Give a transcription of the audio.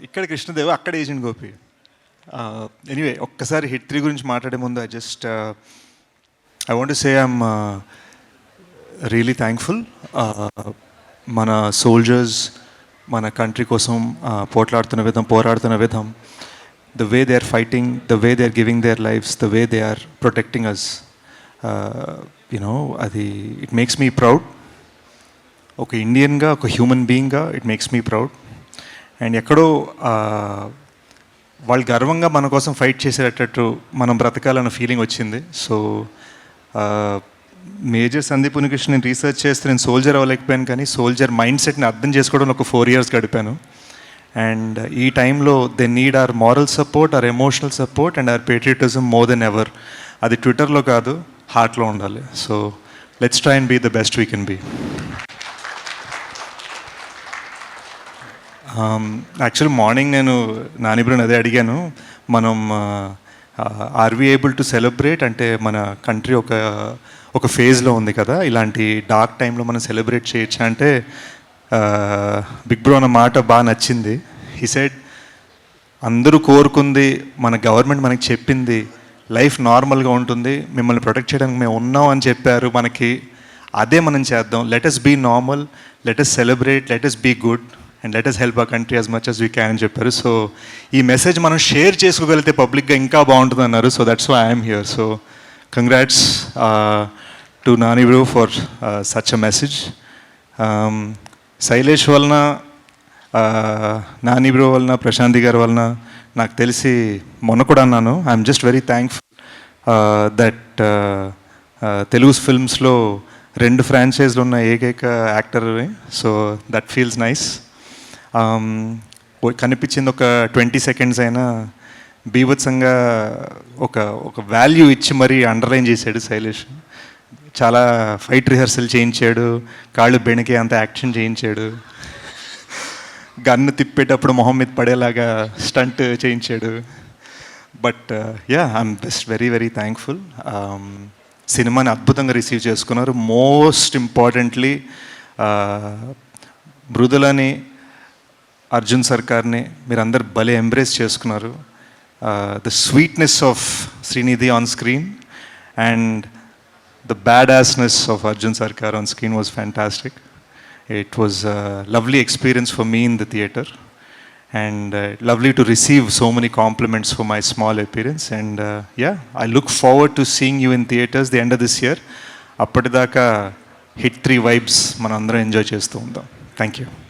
ఇక్కడ కృష్ణదేవ్, అక్కడ agent Gopi. Anyway, ఒక్కసారి హిట్ 3 గురించి మాట్లాడే ముందు I want to say I'm really thankful. మన సోల్జర్స్ మన కంట్రీ కోసం పోరాడుతున్న విధం, the way they are fighting, the way they are giving their lives, the way they are protecting us, it makes me proud. ఒక ఇండియన్గా, ఒక human బీయింగ్గా it makes me proud. And ఎక్కడో వాళ్ళు గర్వంగా మన కోసం ఫైట్ చేసేటట్టు మనం బ్రతకాలన్న ఫీలింగ్ వచ్చింది. సో మేజర్ సందీప్ ఉనికృష్ణ నేను రీసెర్చ్ చేస్తే నేను సోల్జర్ అవ్వలేకపోయాను, కానీ సోల్జర్ మైండ్ సెట్ని అర్థం చేసుకోవడం ఒక 4 years గడిపాను. అండ్ ఈ టైంలో they need our moral support, our emotional support and our patriotism more than ever. అది ట్విట్టర్లో కాదు, హార్ట్లో ఉండాలి. So let's try and be the best we can be. Actual morning నేను నానిబ్రోని అదే అడిగాను, మనం are we able to celebrate, అంటే మన కంట్రీ ఒక ఫేజ్లో ఉంది కదా, ఇలాంటి డార్క్ టైంలో మనం సెలబ్రేట్ చేయొచ్చా అంటే బిగ్ బ్రో అన్న మాట బాగా నచ్చింది. హీ సెడ్, అందరూ కోరుకుంది, మన గవర్నమెంట్ మనకి చెప్పింది లైఫ్ నార్మల్గా ఉంటుంది, మిమ్మల్ని ప్రొటెక్ట్ చేయడానికి మేము ఉన్నాం అని చెప్పారు మనకి, అదే మనం చేద్దాం. Let us be normal, let us celebrate, let us be good and let us help our country as much as we can అని చెప్పారు. సో ఈ మెసేజ్ మనం షేర్ చేసుకోగలిగితే పబ్లిక్గా ఇంకా బాగుంటుంది అన్నారు. So that's why I'm here. So congrats to Nani bro for such a message. Shailesh వలన, నాని బ్రో వలన, ప్రశాంతి గారి వలన నాకు తెలిసి మొన్న కూడా అన్నాను, I'm just very thankful that Telugu ఫిల్మ్స్లో 2 ఫ్రాంచైజ్లు ఉన్న ఏకైక actor. So that feels nice. కనిపించింది ఒక 20 seconds అయినా బీభత్సంగా ఒక వాల్యూ ఇచ్చి మరీ అండర్లైన్ చేశాడు శైలేష్. చాలా ఫైట్ రిహర్సల్ చేయించాడు, కాళ్ళు బెణికే అంత యాక్షన్ చేయించాడు, గన్ను తిప్పేటప్పుడు మొహం మీద పడేలాగా స్టంట్ చేయించాడు. But I'm very very thankful. సినిమాని అద్భుతంగా రిసీవ్ చేసుకున్నారు. మోస్ట్ ఇంపార్టెంట్లీ మృదులని, అర్జున్ సర్కార్ని మీరందరు భలే ఎంబ్రేస్ చేసుకున్నారు. The sweetness of Srinidhi on screen and the badassness of Arjun Sarkar on screen was fantastic. It was a lovely experience for me in the theatre, and lovely to receive so many compliments for my small appearance. And I look forward to seeing you in theatres the end of this year. Appadidaka hit 3 vibes manandram enjoy chestu undam. Thank you.